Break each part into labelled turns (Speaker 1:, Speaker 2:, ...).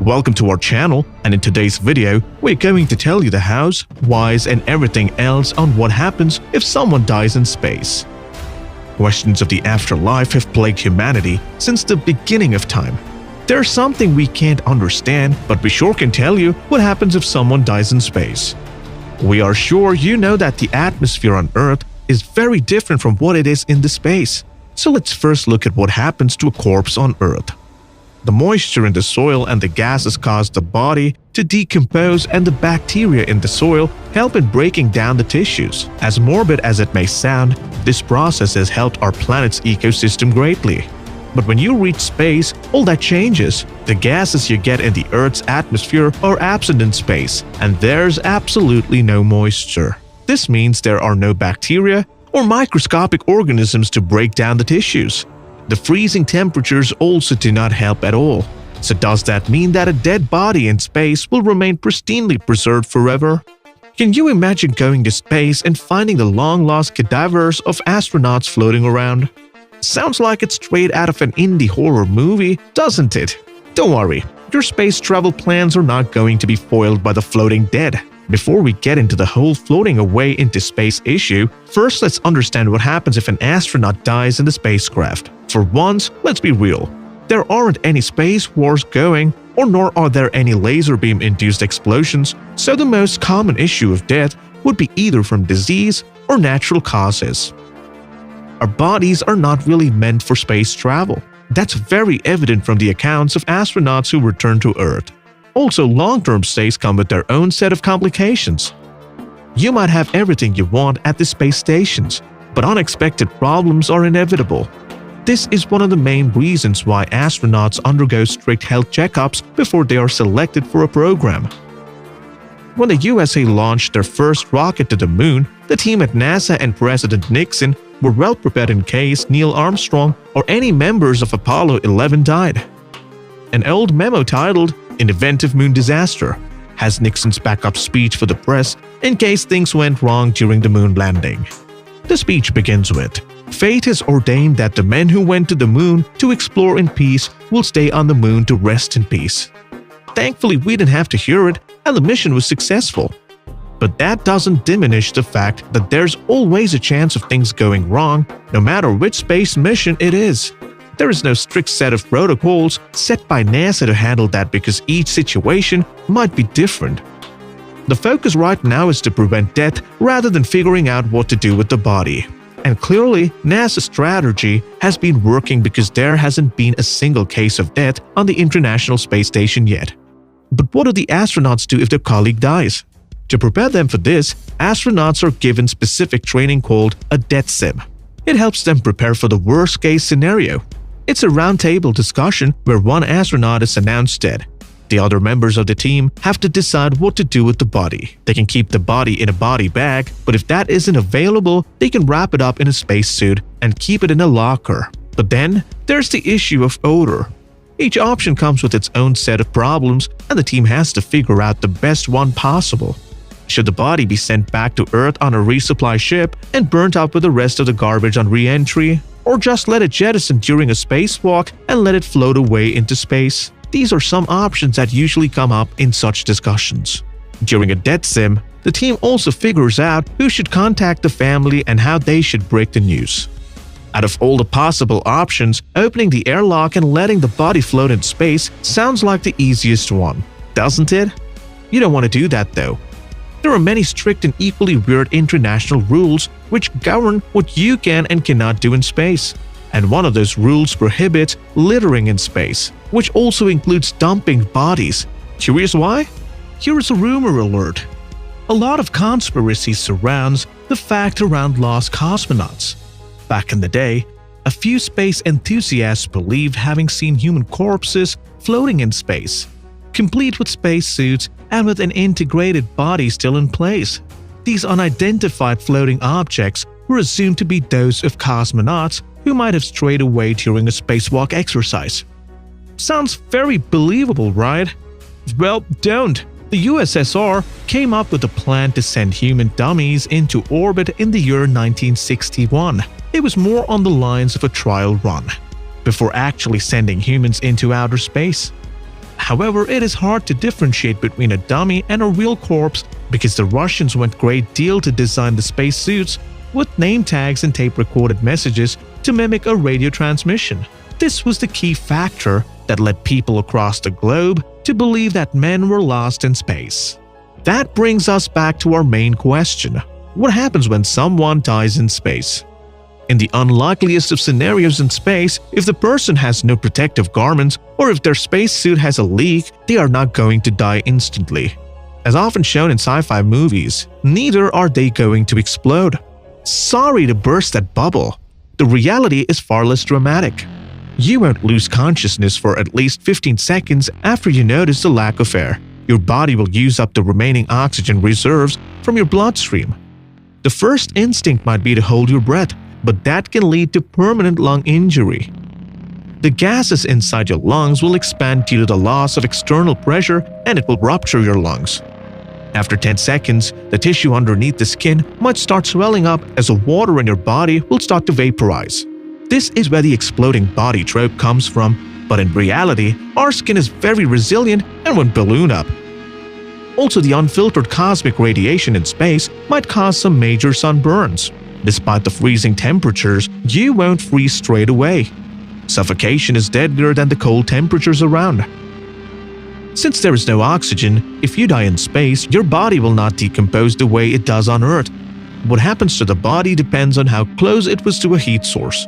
Speaker 1: Welcome to our channel, and in today's video, we're going to tell you the hows, whys, and everything else on what happens if someone dies in space. Questions of the afterlife have plagued humanity since the beginning of time. There's something we can't understand, but we sure can tell you what happens if someone dies in space. We are sure you know that the atmosphere on Earth is very different from what it is in the space. So let's first look at what happens to a corpse on Earth. The moisture in the soil and the gases cause the body to decompose, and the bacteria in the soil help in breaking down the tissues. As morbid as it may sound, this process has helped our planet's ecosystem greatly. But when you reach space, all that changes. The gases you get in the Earth's atmosphere are absent in space, and there's absolutely no moisture. This means there are no bacteria or microscopic organisms to break down the tissues. The freezing temperatures also do not help at all. So does that mean that a dead body in space will remain pristinely preserved forever? Can you imagine going to space and finding the long-lost cadavers of astronauts floating around? Sounds like it's straight out of an indie horror movie, doesn't it? Don't worry, your space travel plans are not going to be foiled by the floating dead. Before we get into the whole floating away into space issue, first let's understand what happens if an astronaut dies in the spacecraft. For once, let's be real. There aren't any space wars going, nor are there any laser beam-induced explosions, so the most common issue of death would be either from disease or natural causes. Our bodies are not really meant for space travel. That's very evident from the accounts of astronauts who return to Earth. Also, long-term stays come with their own set of complications. You might have everything you want at the space stations, but unexpected problems are inevitable. This is one of the main reasons why astronauts undergo strict health checkups before they are selected for a program. When the USA launched their first rocket to the moon, the team at NASA and President Nixon were well prepared in case Neil Armstrong or any members of Apollo 11 died. An old memo titled "In Event of Moon Disaster" has Nixon's backup speech for the press in case things went wrong during the moon landing. The speech begins with, "Fate has ordained that the men who went to the moon to explore in peace will stay on the moon to rest in peace." Thankfully, we didn't have to hear it, and the mission was successful. But that doesn't diminish the fact that there's always a chance of things going wrong, no matter which space mission it is. There is no strict set of protocols set by NASA to handle that because each situation might be different. The focus right now is to prevent death rather than figuring out what to do with the body. And clearly, NASA's strategy has been working because there hasn't been a single case of death on the International Space Station yet. But what do the astronauts do if their colleague dies? To prepare them for this, astronauts are given specific training called a death sim. It helps them prepare for the worst-case scenario. It's a roundtable discussion where one astronaut is announced dead. The other members of the team have to decide what to do with the body. They can keep the body in a body bag, but if that isn't available, they can wrap it up in a spacesuit and keep it in a locker. But then, there's the issue of odor. Each option comes with its own set of problems, and the team has to figure out the best one possible. Should the body be sent back to Earth on a resupply ship and burnt up with the rest of the garbage on re-entry? Or just let it jettison during a spacewalk and let it float away into space? These are some options that usually come up in such discussions. During a death sim, the team also figures out who should contact the family and how they should break the news. Out of all the possible options, opening the airlock and letting the body float in space sounds like the easiest one, doesn't it? You don't want to do that though. There are many strict and equally weird international rules which govern what you can and cannot do in space. And one of those rules prohibits littering in space, which also includes dumping bodies. Curious why? Here is a rumor alert. A lot of conspiracy surrounds the fact around lost cosmonauts. Back in the day, a few space enthusiasts believed having seen human corpses floating in space, complete with spacesuits and with an integrated body still in place. These unidentified floating objects were assumed to be those of cosmonauts who might have strayed away during a spacewalk exercise. Sounds very believable, right? Well, don't. The USSR came up with a plan to send human dummies into orbit in the year 1961. It was more on the lines of a trial run, before actually sending humans into outer space. However, it is hard to differentiate between a dummy and a real corpse because the Russians went great deal to design the spacesuits with name tags and tape-recorded messages to mimic a radio transmission. This was the key factor that led people across the globe to believe that men were lost in space. That brings us back to our main question. What happens when someone dies in space? In the unlikeliest of scenarios in space, if the person has no protective garments or if their spacesuit has a leak, they are not going to die instantly. As often shown in sci-fi movies, neither are they going to explode. Sorry to burst that bubble. The reality is far less dramatic. You won't lose consciousness for at least 15 seconds after you notice the lack of air. Your body will use up the remaining oxygen reserves from your bloodstream. The first instinct might be to hold your breath, but that can lead to permanent lung injury. The gases inside your lungs will expand due to the loss of external pressure and it will rupture your lungs. After 10 seconds, the tissue underneath the skin might start swelling up as the water in your body will start to vaporize. This is where the exploding body trope comes from, but in reality, our skin is very resilient and won't balloon up. Also, the unfiltered cosmic radiation in space might cause some major sunburns. Despite the freezing temperatures, you won't freeze straight away. Suffocation is deadlier than the cold temperatures around. Since there is no oxygen, if you die in space, your body will not decompose the way it does on Earth. What happens to the body depends on how close it was to a heat source.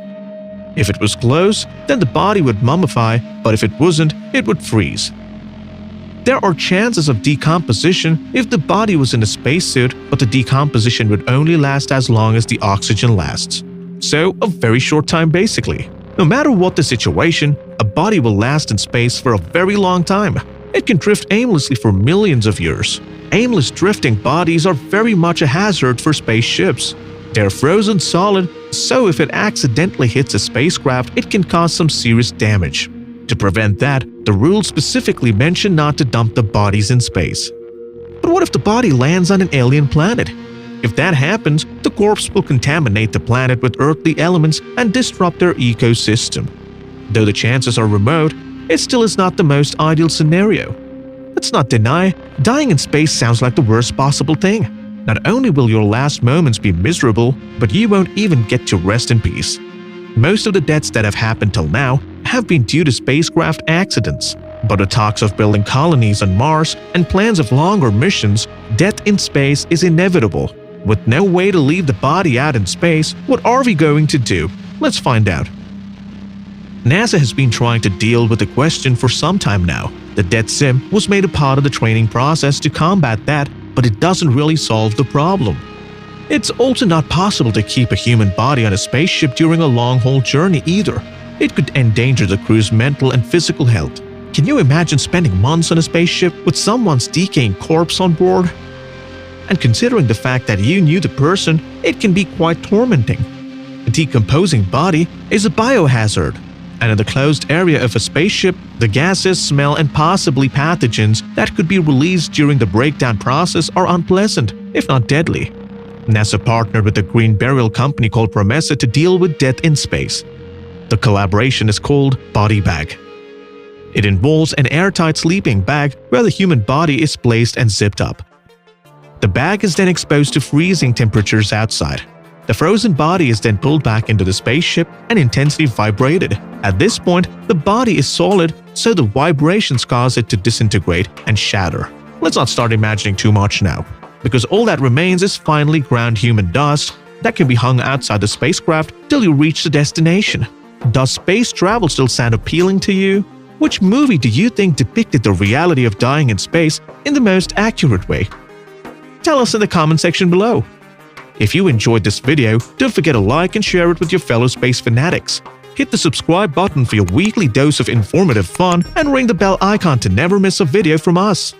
Speaker 1: If it was close, then the body would mummify, but if it wasn't, it would freeze. There are chances of decomposition if the body was in a spacesuit, but the decomposition would only last as long as the oxygen lasts. So, a very short time basically. No matter what the situation, a body will last in space for a very long time. It can drift aimlessly for millions of years. Aimless drifting bodies are very much a hazard for spaceships. They're frozen solid, so if it accidentally hits a spacecraft, it can cause some serious damage. To prevent that, the rules specifically mention not to dump the bodies in space. But what if the body lands on an alien planet? If that happens, the corpse will contaminate the planet with earthly elements and disrupt their ecosystem. Though the chances are remote, it still is not the most ideal scenario. Let's not deny, dying in space sounds like the worst possible thing. Not only will your last moments be miserable, but you won't even get to rest in peace. Most of the deaths that have happened till now have been due to spacecraft accidents. But the talks of building colonies on Mars and plans of longer missions, death in space is inevitable. With no way to leave the body out in space, what are we going to do? Let's find out. NASA has been trying to deal with the question for some time now. The death sim was made a part of the training process to combat that, but it doesn't really solve the problem. It's also not possible to keep a human body on a spaceship during a long-haul journey either. It could endanger the crew's mental and physical health. Can you imagine spending months on a spaceship with someone's decaying corpse on board? And considering the fact that you knew the person, it can be quite tormenting. A decomposing body is a biohazard, and in the closed area of a spaceship, the gases, smell, and possibly pathogens that could be released during the breakdown process are unpleasant, if not deadly. NASA partnered with a green burial company called Promessa to deal with death in space. The collaboration is called Body Bag. It involves an airtight sleeping bag where the human body is placed and zipped up. The bag is then exposed to freezing temperatures outside. The frozen body is then pulled back into the spaceship and intensely vibrated. At this point, the body is solid, so the vibrations cause it to disintegrate and shatter. Let's not start imagining too much now, because all that remains is finely ground human dust that can be hung outside the spacecraft till you reach the destination. Does space travel still sound appealing to you? Which movie do you think depicted the reality of dying in space in the most accurate way? Tell us in the comment section below. If you enjoyed this video, don't forget to like and share it with your fellow space fanatics. Hit the subscribe button for your weekly dose of informative fun and ring the bell icon to never miss a video from us.